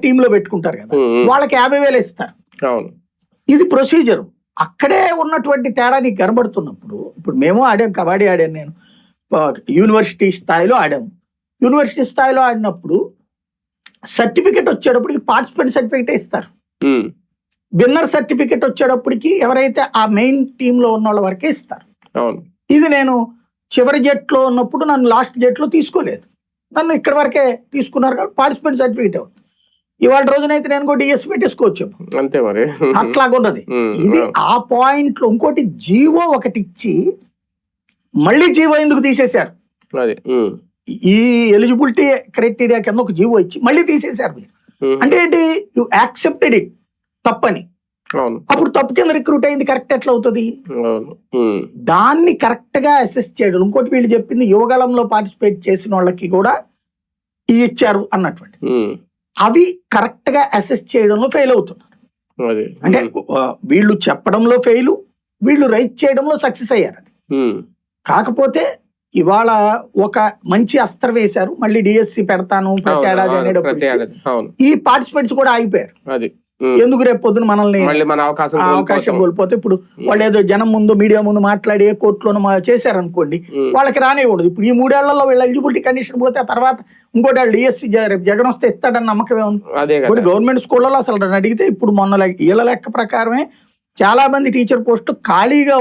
టీంలో పెట్టుకుంటారు కదా, వాళ్ళకి 50,000 ఇస్తారు. అవును, ఇది ప్రొసీజర్. అక్కడే ఉన్నటువంటి తేడా నీకు కనబడుతున్నప్పుడు, ఇప్పుడు మేము ఆడాం, కబడ్డీ ఆడాను నేను, యూనివర్సిటీ స్థాయిలో ఆడాము. యూనివర్సిటీ స్థాయిలో ఆడినప్పుడు సర్టిఫికెట్ వచ్చేటప్పటికి పార్టిసిపెంట్ సర్టిఫికెట్ ఇస్తారు. విన్నర్ సర్టిఫికెట్ వచ్చేటప్పటికి ఎవరైతే ఆ మెయిన్ టీంలో ఉన్న వాళ్ళ వరకే ఇస్తారు. ఇది నేను చివరి జట్లో ఉన్నప్పుడు నన్ను లాస్ట్ జట్లో తీసుకోలేదు, నన్ను ఇక్కడ వరకే తీసుకున్నారు కాబట్టి పార్టిసిపెంట్ సర్టిఫికెట్ అవుతుంది. ఇవాళ రోజునైతే నేను కూడా డిఎస్సి పెట్టేసుకోవచ్చు అంతే మరి, అట్లాగున్నది. ఇది ఆ పాయింట్ లో ఇంకోటి జీవో ఒకటి ఇచ్చి మళ్ళీ జీవో ఎందుకు తీసేశారు, ఈ ఎలిజిబిలిటీ క్రైటీరియా కింద ఒక జీవో ఇచ్చి మళ్ళీ తీసేశారు మీరు. అంటే ఏంటి, యు యాక్సెప్టెడ్ ఇట్ తప్పని. అప్పుడు తప్పు కింద రిక్రూట్ అయింది కరెక్ట్ ఎట్లా అవుతుంది? దాన్ని కరెక్ట్ గా అసెస్ చేయడం. ఇంకోటి వీళ్ళు చెప్పింది యువగళంలో పార్టిసిపేట్ చేసిన వాళ్ళకి కూడా ఇచ్చారు అన్నటువంటి, అవి కరెక్ట్ గా అసెస్ చేయడంలో ఫెయిల్ అవుతున్నారు. అంటే వీళ్ళు చెప్పడంలో ఫెయిల్, వీళ్ళు రైట్ చేయడంలో సక్సెస్ అయ్యారు. అది కాకపోతే ఇవాళ ఒక మంచి అస్త్రం వేశారు, మళ్ళీ డిఎస్సి పెడతాను ప్రతి ఏడాది అనేటప్పుడు ఈ పార్టిసిపెంట్స్ కూడా ఆగిపోయారు. ఎందుకు రేపు పొద్దున మనల్ని అవకాశం కోల్పోతే, ఇప్పుడు వాళ్ళు ఏదో జనం ముందు మీడియా ముందు మాట్లాడి ఏ కోర్టులోనూ చేశారనుకోండి, వాళ్ళకి రానివ్వదు. ఇప్పుడు ఈ 3 ఏళ్లలో వీళ్ళ ఎలిజిబిలిటీ కండిషన్ పోతే ఆ తర్వాత ఇంకోటి వాళ్ళు డిఎస్సి జగన్ వస్తే ఇస్తాడని నమ్మకమే ఉంది. ఇప్పుడు గవర్నమెంట్ స్కూళ్ళలో అసలు అడిగితే ఇప్పుడు మొన్న వీళ్ళ లెక్క ప్రకారమే చాలా మంది టీచర్ పోస్టులు ఖాళీగా